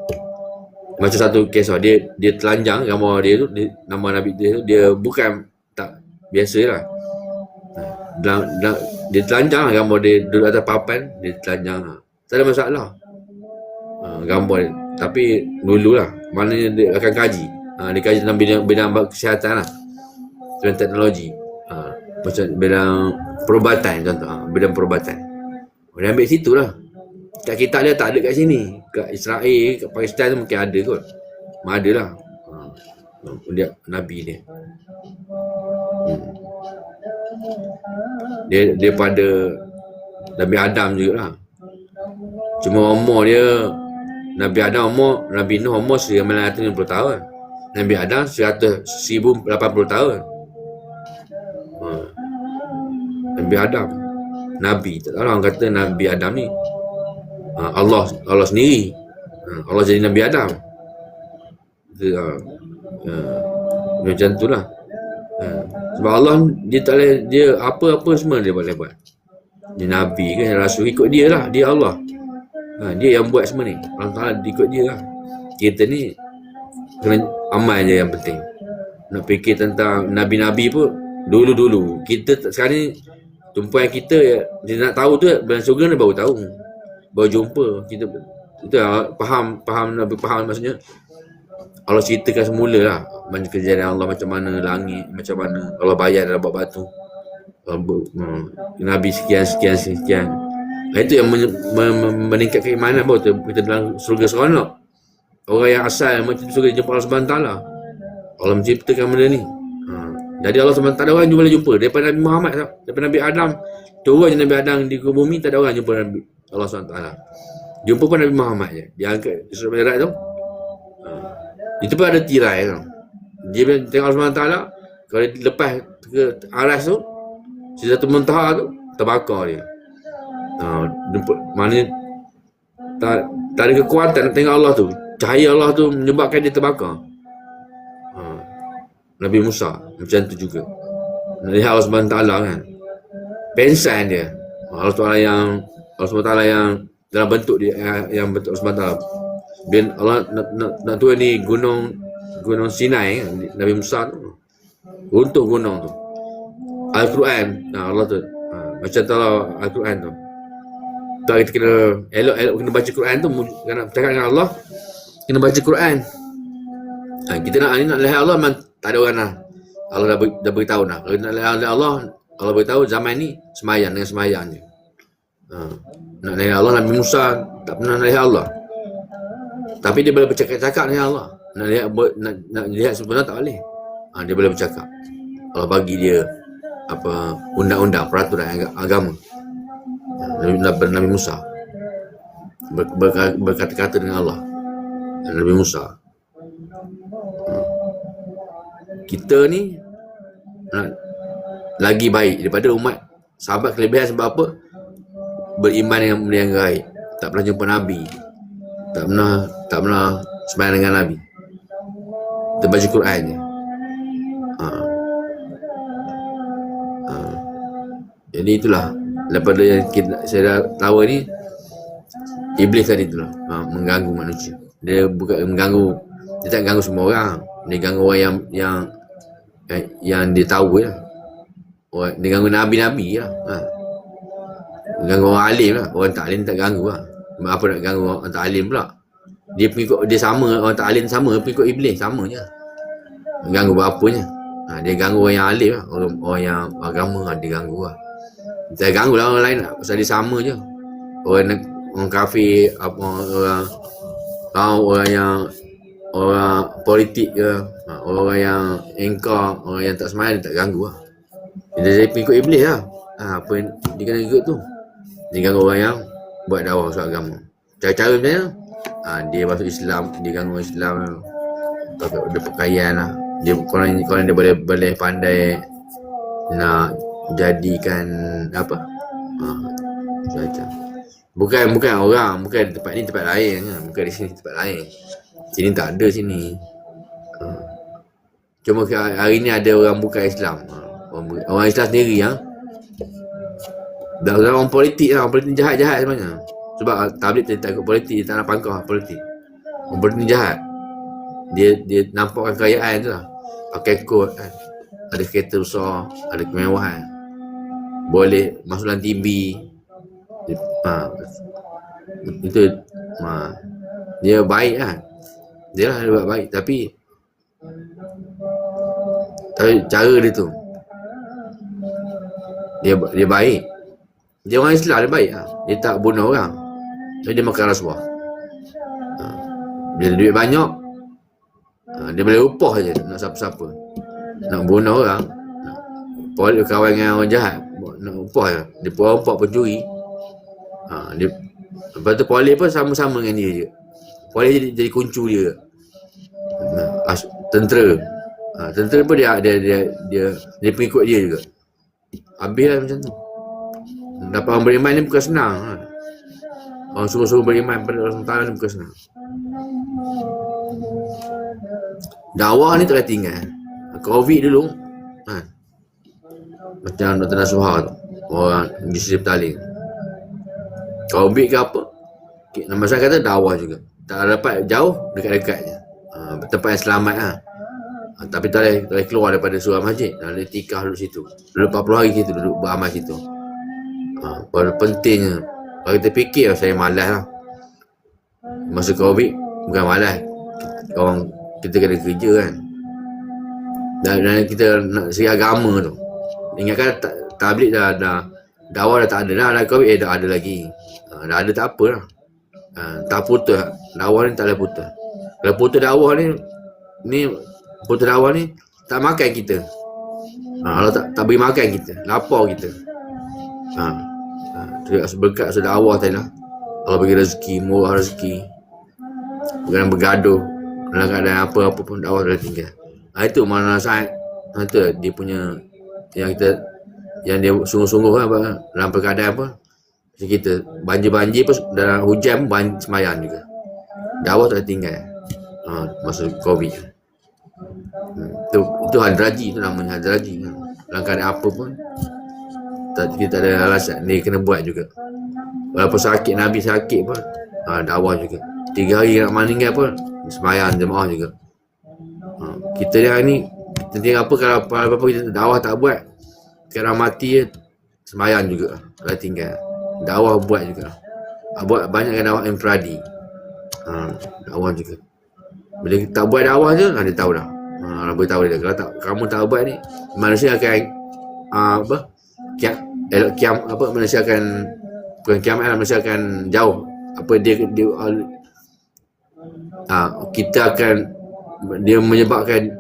Macam satu kisah, dia telanjang, gambar dia tu, nama Nabi dia tu, dia bukan tak biasa lah. Dia telanjang lah, gambar dia duduk atas papan, dia telanjang lah. Tak ada masalah. Gambar dia. Tapi dululah, maknanya dia akan kaji. Dia kaji dalam bidang kesihatan lah. Bidang teknologi. Macam bidang perubatan contoh. Bidang perubatan. Dia ambil situ lah. Kat kita dia tak ada kat sini. Kat Israel, kat Pakistan tu mungkin ada kot. Ada lah. Dia Nabi dia. Dia pada Nabi Adam jugalah. Cuma umur dia, Nabi Adam umur, Nabi Nuh umur 950 tahun. Nabi Adam 1080 tahun. Nabi Adam, Nabi, tak tahu orang kata Nabi Adam ni Allah sendiri. Allah jadi Nabi Adam. Macam tu lah. Sebab Allah dia tak boleh, dia apa-apa semua dia boleh buat. Dia Nabi ke Rasul, ikut dia lah. Dia Allah. Dia yang buat semua ni. Allah Ta'ala ikut dia lah. Kita ni kena amal je yang penting. Nak fikir tentang Nabi-Nabi pun dulu-dulu. Kita sekarang ni, tumpuan kita dia nak tahu tu dalam surga ni baru tahu, baru jumpa. Kita itu faham maksudnya Allah ceritakan semula lah macam kejadian Allah, macam mana langit, macam mana Allah bayar dalam batu, Nabi sekian. Itu yang meningkatkan keimanan baru kita dalam surga seronok. Orang yang asal macam surga jumpa Allah SWT, Allah menciptakan benda ni. Jadi Allah SWT tak ada orang boleh jumpa daripada Nabi Muhammad, daripada Nabi Adam turun je Nabi Adam di bumi, tak ada orang jumpa Nabi Allah SWT. Jumpa pun Nabi Muhammad je. Dia angkat di Surah Mi'raj tu. Itu pun ada tirai tau. Dia tengok Allah SWT, kalau dia lepas ke aras tu, satu muntaha tu terbakar dia. Maknanya tak ada kekuatan nak tengok Allah tu. Cahaya Allah tu menyebabkan dia terbakar. Nabi Musa macam tu juga. Lihat Allah SWT kan, pensan dia. Allah SWT yang dalam bentuk dia, yang bentuk Allah SWT. Bila Allah nak turun ni gunung Sinai kan, Nabi Musa tu runtuh gunung tu. Al-Quran Allah tu macam tu Al-Quran tu Tak, kita kena elok-elok kena baca Quran tu. Kena bercakap dengan Allah, kena baca Quran. Kita nak lihat Allah memang tak ada orang lah. Allah dah beritahu dah. Kalau nak lihat Allah, Allah beritahu zaman ni semayang dengan semayang je. Nak lihat Allah, Nabi Musa tak pernah nak lihat Allah. Tapi dia boleh bercakap-cakap dengan Allah. Nak lihat sebenarnya tak boleh. Dia boleh bercakap. Allah bagi dia undang-undang, peraturan agama. Nabi Musa berkata-kata dengan Allah. Nabi Musa. Kita ni lagi baik daripada umat sahabat. Kelebihan sebab apa? Beriman dengan benda yang gaib. Tak pernah jumpa Nabi. Tak pernah sembahyang dengan Nabi. Kita baca Quran je. Jadi itulah, daripada yang saya dah tahu ni, iblis tadi itulah mengganggu manusia. Dia bukan mengganggu, dia tak ganggu semua orang. Dia ganggu orang yang dia tahu lah. Dia ganggu Nabi-Nabi lah. Ganggu orang alim lah. Orang tak alim tak ganggu lah. Apa nak ganggu orang tak alim pula? Dia sama, orang tak alim sama, pengikut iblis sama je. Ganggu berapanya. Dia ganggu orang yang alim lah. Orang yang agama lah, dia ganggu lah. Dia ganggu lah orang lain lah. Pasal dia sama je. Orang kafir, orang politik ke, orang yang engkar, orang yang tak semayang, dia tak ganggu lah. Dia jadi pengikut iblis lah. Apa yang dia kena ikut tu? Dia ganggu orang yang buat dakwah soal agama. Cara-cara macam mana? Dia masuk Islam, dia ganggu orang Islam lah. Dia pakaian lah. Korang dia boleh pandai nak jadikan apa? Macam bukan orang, bukan tempat ni tempat lain kan. Bukan di sini tempat lain. Sini tak ada sini. Cuma hari ni ada orang bukan Islam. Orang Islam sendiri dah orang politik lah. Orang politik jahat-jahat sebenarnya. Sebab tabligh dia tak ikut politik, dia tak nak pangkah politik. Orang politik ni jahat. Dia nampakkan kekayaan tu lah. Pakai kod kan. Ada kereta besar, ada kemewahan. Boleh masuk dalam TV. Itu dia baik lah. Dia buat baik, tapi cara dia tu, dia baik. Dia orang Islam, dia baik lah. Dia tak bunuh orang. Jadi dia makan rasuah. Dia ada duit banyak, dia boleh upah je nak siapa-siapa. Nak bunuh orang, boleh kawan dengan orang jahat, nak upah je. Dia pun pencuri. Lepas tu polis pun sama-sama dengan dia je. Polis jadi kuncu dia. Tentera. Tentera pun dia pengikut dia juga. Habislah macam tu. Dapat orang beriman ni bukan senang. Orang suruh-suruh beriman pada Allah SWT ni bukan senang. Dakwah ni tak tinggal. Covid dulu macam Dr. Nasuha tu, orang di sisi Petaling. Covid ke apa, nama saya kata dakwah juga. Tak dapat jauh, dekat-dekat je. Tempat yang selamat lah. Tapi tak boleh keluar daripada surau masjid. Ada tikah duduk situ. Duduk 40 hari situ, duduk beramal situ. Baru pentingnya. Kalau kita fikir, saya malas lah. Masa Covid, bukan malas. Kita kena kerja kan. Dan kita nak segi agama tu. Ingatkan tabligh dah dakwah dah tak ada dah. Covid dah ada lagi. Dah ada tak apa lah. Tak putus. Dakwah ni tak boleh putus. Kalau putus dakwah ni putus dakwah ni tak makan kita. Kalau tak beri makan kita, lapar kita. Berkat sudah dakwah tadi lah. Allah bagi rezeki, murah rezeki. Bukan bergaduh. Dalam keadaan apa-apa pun dakwah dah tinggal. Itu mana saat itu dia punya yang dia sungguh-sungguh kan, dalam perkataan apa. Macam kita banjir pun dalam hujan pun semayang juga. Dakwah tak tinggal. Masa Covid. Itu hadraji, itu namanya hadraji. Dalam keadaan apa pun kita tak ada alasan, dia kena buat juga. Walaupun sakit, Nabi sakit pun dakwah juga. 3 hari nak meninggal pun semayang jemaah juga. Kita ni kita apa kalau apa-apa kita dakwah tak buat, kira mati semayang juga. Kalau tinggal dakwah buat juga. buat banyak dakwah infradi. Dakwah juga. Bila tak buat dakwah je, dia tahu dah. Boleh tahu dia. Kalau tak, kamu tak buat ni, manusia akan manusia akan bukan kiamat lah, manusia akan jauh. Kita akan, dia menyebabkan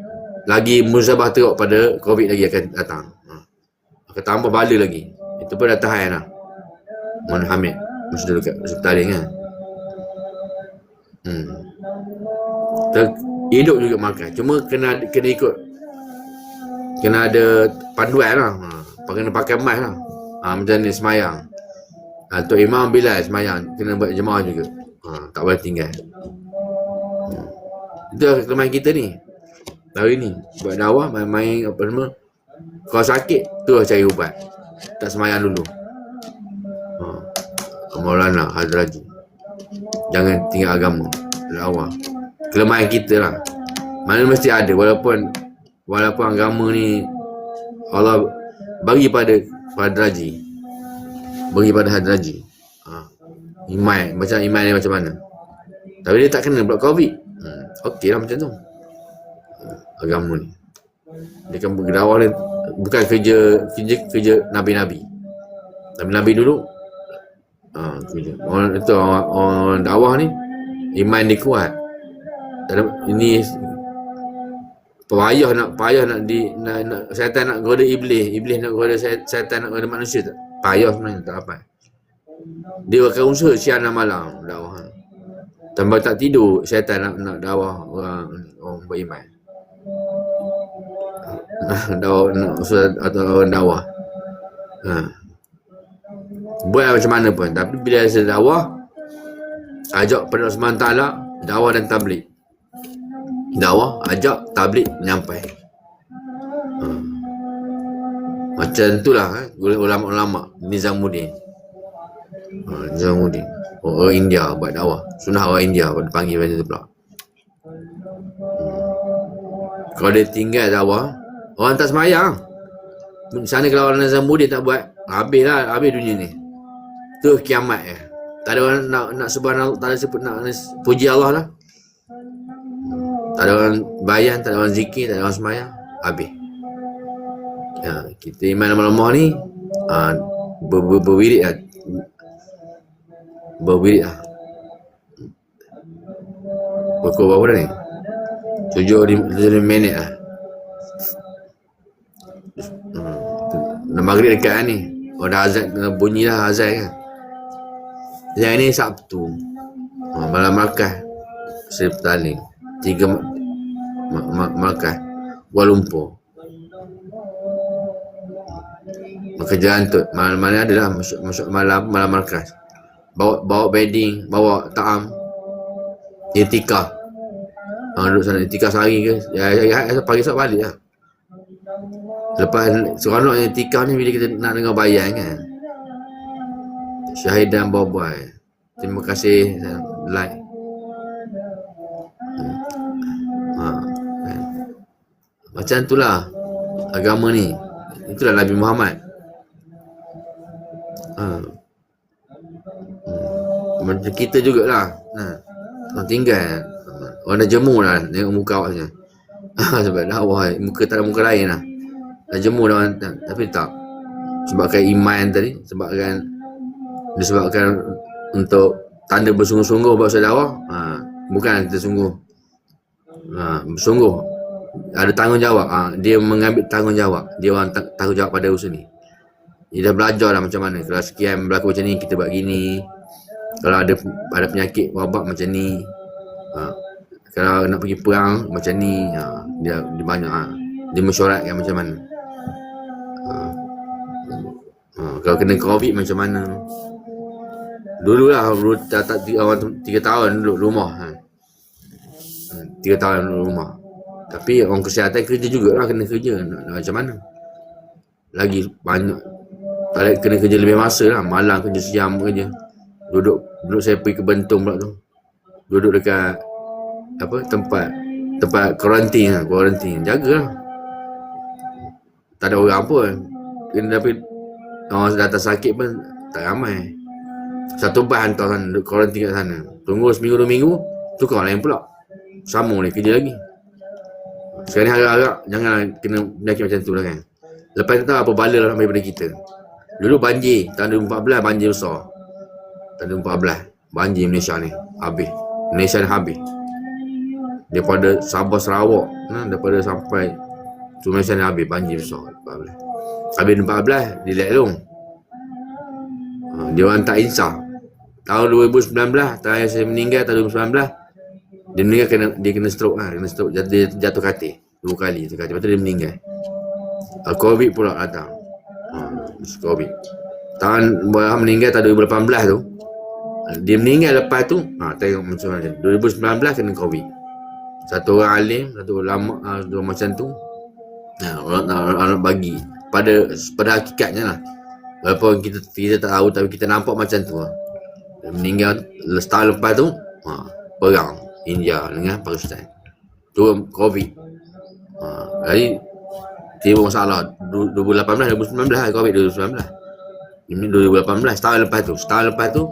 lagi musabah teruk pada COVID lagi akan datang. Akan tambah bala lagi. Itu pun dah tahan lah. Mohon Hamid mesti dulu kat hospital ni kan. Hidup juga makan. Cuma kena ikut, kena ada panduan lah. Kena pakai mask lah. Macam ni semayang. Tok Imam Bilal semayang kena buat jemaah juga. Tak boleh tinggal. Itu kelemahan kita ni. Hari ni buat dakwah main-main apa semua. Kalau sakit tu cari ubat. Tak semayang dulu. Maulana Hadraji, jangan tinggal agama, dakwah. Kelemahan kita lah. Mana mesti ada, walaupun agama ni Allah bagi pada Hadraji, bagi pada Hadraji. Iman, macam iman ni macam mana. Tapi dia tak kena buat COVID. Okey lah macam tu. Agama ni dia kan berdakwah ni bukan kerja Nabi-Nabi. Nabi-Nabi dulu kerja. Orang dakwah ni iman dia kuat. Ini payah nak syaitan nak goda iblis nak goda syaitan, nak goda manusia tak payah sebenarnya, tak apa. Dia akan usaha siang dan malam dakwah. Tambah tak tidur syaitan nak dakwah orang beriman. Dakwah nak usaha atau orang dakwah. Buat macam mana pun, tapi bila ada dakwah, ajak pada Allah SWT, dakwah dan tabligh. Dakwah, ajak, tabligh, menyampai. Macam itulah ulama-ulama Nizamuddin. Nizamuddin orang India buat dakwah. Sunnah orang India pada panggil macam tu pula. Kalau dia tinggal dakwah, orang tak semayang. Sana kalau orang Nizamuddin tak buat, habis dunia ni. Tu kiamat ya. Tak ada orang nak subhanallah, tak ada sebut nak puji Allah lah. Tak ada orang bayan, tak ada orang zikir, tak ada orang semayang, habis. Kita iman lemah ni berwirid lah. Pukul berapa dah ni? 7 minit lah. Maghrib dekat kan ni. Dah azan, bunyi lah azan kan. Yang ni Sabtu, malam markah Sri Petaling 3 markah Kuala Lumpur. Maka jantut malam-malam adalah masuk malam markah. Bawa bedding, bawa ta'am, itikaf. Duduk sana itikaf sehari ke, pagi esok balik lah. Lepas seronok itikaf ni bila kita nak dengar bayan kan. Syahidan Boboy, terima kasih like. Macam itulah agama ni. Itulah Nabi Muhammad. Macam kita jugalah. Orang tinggal, orang dah jemur lah tengok muka awaknya. Sebab dakwah, muka tak ada muka lain lah. Dah jemur dah, tapi tak. Sebabkan iman tadi, disebabkan untuk tanda bersungguh-sungguh buat dakwah. Bukan kita sungguh. Bersungguh. Ada tanggungjawab. Dia mengambil tanggungjawab. Dia orang tanggungjawab pada usaha ni. Dia dah belajar lah macam mana. Kalau sekian berlaku macam ni, kita buat gini. Kalau ada penyakit wabak macam ni. Kalau nak pergi perang macam ni. Dia banyak. Dia mesyuaratkan macam mana. Kalau kena COVID macam mana. Dulu lah, tak 3 tahun duduk rumah. 3 tahun duduk rumah. Tapi orang kesihatan kerja jugalah, kena kerja. Nak macam mana. Lagi banyak. Kena kerja lebih masa lah. Malam kerja, siang kerja. Duduk saya pergi ke Bentong pula tu. Duduk dekat tempat kuarantin lah. Jagalah. Tak ada orang pun. Tapi orang datang sakit pun tak ramai. Satu bas hantar sana, duduk kuarantin kat sana. Tunggu seminggu 2 minggu, tukar lain pula. Sambung lagi kerja lagi. Sekarang ni harap-harap jangan kena penyakit macam tu lah kan. Lepas tu tahu apa bala lah sampai pada kita. Dulu banjir, tahun 2014 banjir besar. Tahun 2014, banjir Malaysia ni. Habis. Malaysia ni habis. Daripada Sabah Sarawak, daripada sampai tu Malaysia ni habis, banjir besar. 2014. Habis 2014, dia let long. Dia orang tak insaf. Tahun 2019, tahun saya meninggal tahun 2019, dia meninggal dia kena stroke lah. Kena stroke, dia jatuh katil 2 kali jatuh katil. Lepas tu dia meninggal. Covid pula datang. Covid. Tahun meninggal tahun 2018 tu, dia meninggal lepas tu, tengok macam mana. 2019 kena Covid. Satu orang alim, satu ulama, macam tu. Orang bagi pada hakikatnya lah. Walaupun kita tak tahu, tapi kita nampak macam tu lah. Dia meninggal setahun lepas tu, perang India dengan Pakistan. Tu Covid. Jadi tiba masalah 2018, 2019 lah, Covid 2019. Ini 2018, setahun lepas tu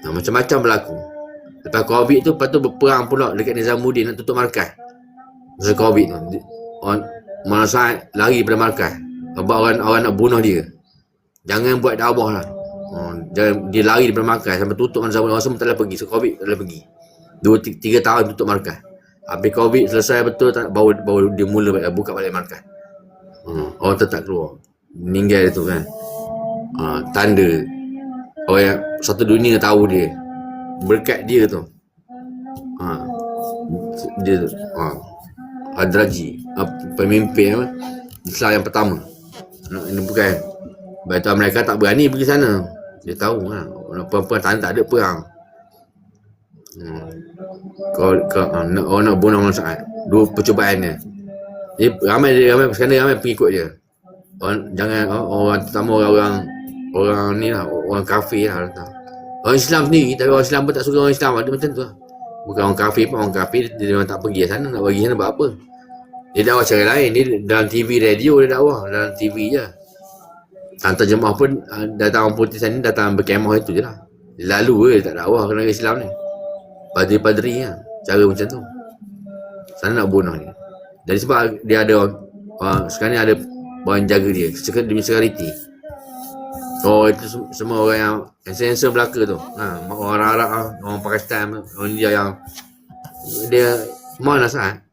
macam-macam berlaku. Lepas Covid tu, lepas tu berperang pula dekat Nizamuddin nak tutup markas. Masa Covid tu, orang sangat lari daripada markas. Sebab orang nak bunuh dia. Jangan buat dakwah lah. Dia lari daripada markas sampai tutup Nizamuddin. Orang semua tak boleh pergi. So Covid tak boleh pergi. 2-3 tahun tutup markas. Habis Covid selesai betul, baru dia mula buka balik markas. Orang tetap keluar. Meninggal tu kan. Tanda orang yang satu dunia tahu dia. Berkat dia tu. Dia tu. Adraji, pemimpin Islam yang pertama. Ini bukan. Betul mereka tak berani pergi sana. Dia tahu lah. Perempuan tak ada perang. Orang nak bunuh orang saat. Dua percubaan dia. Ramai sekarang ramai pengikut dia. Orang terutama orang ni lah, orang kafir lah. Orang Islam sendiri, tapi orang Islam pun tak suka orang Islam. Ada macam tu lah. Bukan orang kafir pun, orang kafir dia memang tak pergi sana. Nak pergi sana buat apa? Dia dakwah cara lain. Dia dalam TV, radio dia dakwah. Dalam TV je. Hantar jemaah pun datang orang putih sana, datang berkemah itu je lah. Lalu dia tak dakwah kena Islam ni. Padri-padri lah. Cara macam tu. Sana nak bunuh dia. Jadi sebab dia ada sekarang ni ada orang jaga dia. Demi security. Itu semua orang yang sensor belaka tu. Orang Arab, orang Pakistan, orang India yang dia mana saat.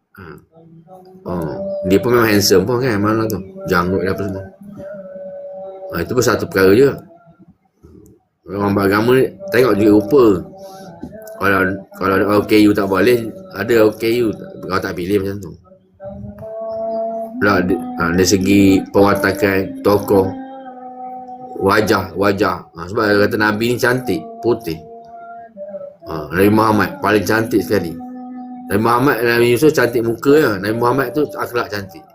Dia pun memang handsome pun kan, mana tu. Janggut apa semua. Itu pun satu perkara je. Orang beragama ni tengok juga rupa. Kalau ada OKU tak boleh, ada OKU kau tak pilih macam tu. Dari segi pewatakan tokoh, wajah. Sebab dia kata Nabi ni cantik, putih. Nabi Muhammad paling cantik sekali. Nabi Muhammad dan Nabi Yusuf cantik muka je. Nabi Muhammad tu akhlak cantik.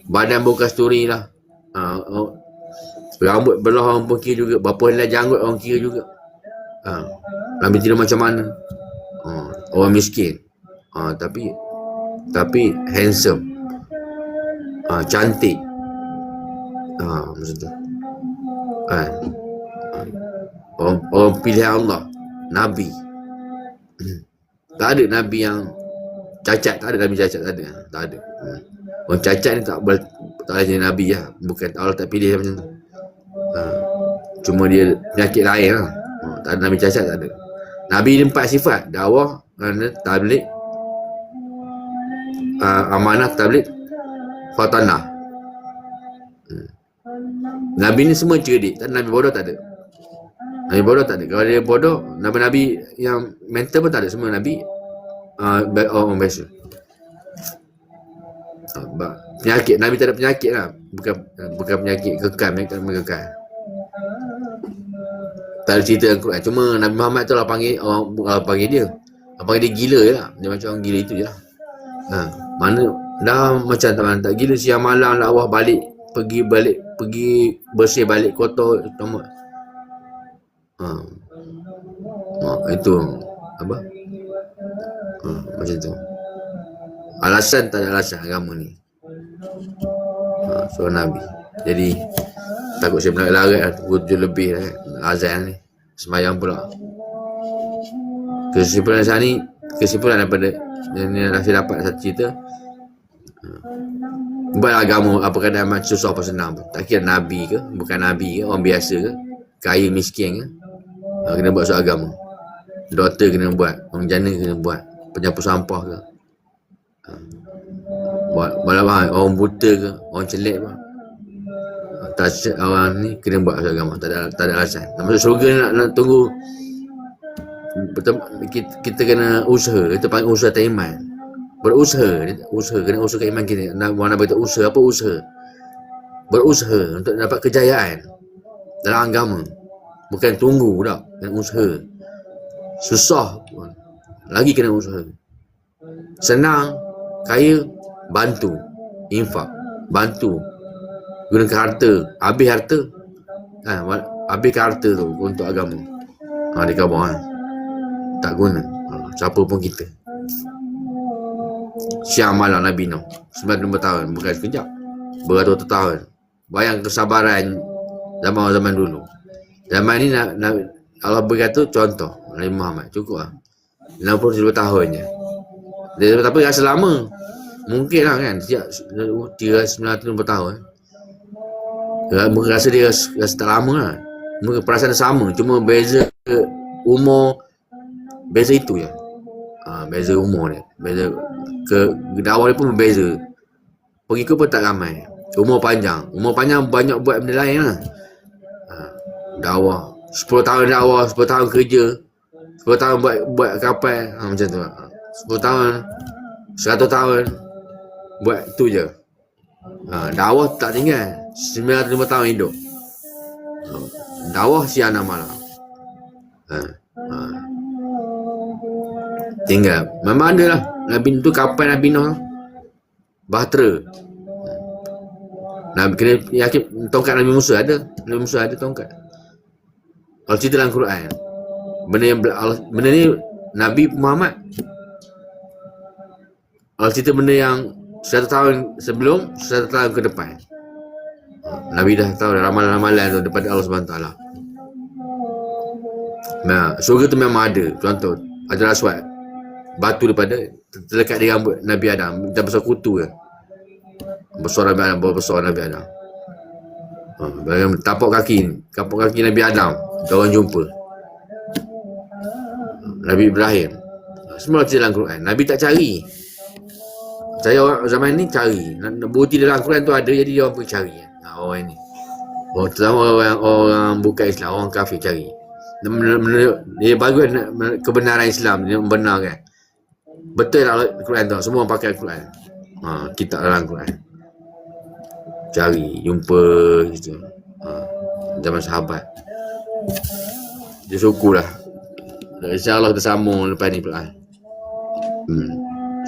Badan berkasturi lah. Rambut belah orang pun kira juga. Berapa helai janggut orang kira juga. Nabi tidak macam mana. Orang miskin. Tapi handsome. Cantik. Macam tu. Orang pilihan Allah. Nabi. Tak ada Nabi yang cacat. Tak ada Nabi cacat. Tak ada. Orang cacat ni tak boleh jadi Nabi lah. Bukan Allah tak pilih macam tu. Cuma dia penyakit lain lah. Tak ada Nabi cacat, tak ada. Nabi ni 4 sifat. Dakwah, tabligh, amanah, tabligh, khatanah. Nabi ni semua cerdik. Tak ada Nabi bodoh, tak ada. Nabi bodoh tak ada. Kalau dia bodoh, Nabi yang mental pun tak ada. Semua Nabi orang biasa. Penyakit, Nabi tak ada penyakit lah. Bukan penyakit kekal, penyakit kekal. Tak ada cerita yang Quran. Cuma Nabi Muhammad tu lah panggil panggil dia. Panggil dia gila je lah. Dia macam orang gila itu je lah. Mana dah macam tak gila siang malam dakwah balik. Pergi bersih balik kotor. Itu apa? Macam tu. Alasan tak ada alasan agama ni. Surah Nabi. Jadi takut saya berlarat lah. Pukul 7 lebih lah azan ni. Semayang pula. Kesimpulan saya ni, kesimpulan daripada ni saya dapat satu cerita. Buat agama apa kadang amat susah apa senang pun. Tak kira Nabi ke, bukan Nabi ke, orang biasa ke, kaya miskin ke, kena buat soal agama. Doktor kena buat, orang jana kena buat, penyapu sampah ke, buat orang buta ke, orang celek pun, orang ni kena buat soal agama. Tak ada alasan. Nak masuk syurga nak tunggu. Kita kena usaha. Kita panggil usaha tak iman. Berusaha, kena usaha iman kita. Orang nak beritahu usaha, apa usaha? Berusaha untuk dapat kejayaan dalam agama. Bukan tunggu tak, kena usaha. Susah pun lagi kena usaha. Senang, kaya, bantu, infak, bantu, gunakan harta, habis harta, habiskan harta tu untuk agama. Dia khabar tak guna. Siapa pun kita. Syah malam Nabi Nuh 90 tahun, bukan sekejap, beratus tahun. Bayang kesabaran zaman dulu. Zaman ni Allah berkata contoh Nabi Muhammad cukup lah 60 tahun je. Dia tapi rasa lama. Mungkin lah kan, sejak 90 tahun. Mungkin rasa dia rasa tak lama lah. Mungkin perasaan sama, cuma beza umur, beza itu je. Beza umur dia, beza dakwah dia pun berbeza. Pengikut pun tak ramai. Umur panjang banyak buat benda lain lah. Dakwah 10 tahun dakwah, 10 tahun kerja, 10 tahun buat kapal, macam tu. 10 tahun, 100 tahun buat tu je. Dakwah tak tinggal 95 tahun hidup. Dakwah siang dan malam. Tinggal memang ada lah Nabi tu, kapal Nabi Nuh, bahtera. Nabi kena yakin tongkat Nabi Musa ada. Nabi Musa ada tongkat. Kalau cerita dalam Quran, benda ni Nabi Muhammad, kalau cerita benda yang 100 tahun sebelum, 100 tahun ke depan, Nabi dah tahu ramalan-ramalan tu daripada Allah SWT. Syurga tu memang ada. Contoh, Hajar Aswad, batu daripada terlekat di rambut Nabi Adam, dah besar kutu ke, besar Nabi Adam, besar Nabi Adam. Tapak kaki Nabi Adam, orang jumpa Nabi Ibrahim. Semua cerita dalam Quran. Nabi tak cari. Saya orang zaman ni cari, nak bukti dalam Quran tu ada, jadi dia orang pergi cari. Orang ni, terutama orang bukan Islam, orang kafir cari. Dia bagus kebenaran Islam, dia membenarkan. Betul tak Quran tu, semua pakai Quran. Kitab dalam Quran. Cari, jumpa gitu. Zaman sahabat. Dia syukurlah. InsyaAllah kita sambung lepas ni pula.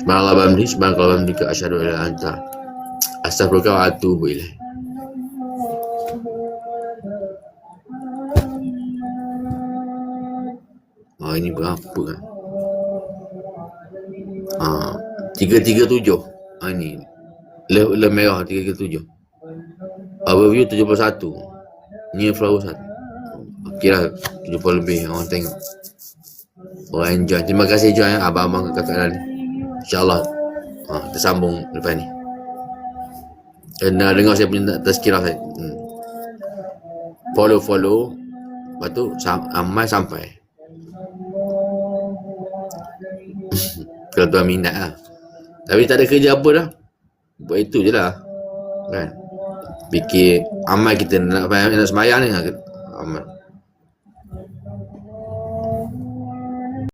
Subhanallah asyhadu an la ilaha illa anta astaghfiruka wa atubu ilaik. Ini berapa kan? 337. Ni le merah 337. Overview 71. Ni flower 1. Kira 70 lebih orang tengok. Orang enjoy. Terima kasih Joy, abang-abang kakak ni. InsyaAllah kita sambung lepas ni. Dan dengar saya punya tazkirah saya. Follow. Lepas tu amal sampai. Kalau tuan minat lah. Tapi tak ada kerja apa dah, buat itu je lah kan. Fikir amal kita nak sembahyang ni, amal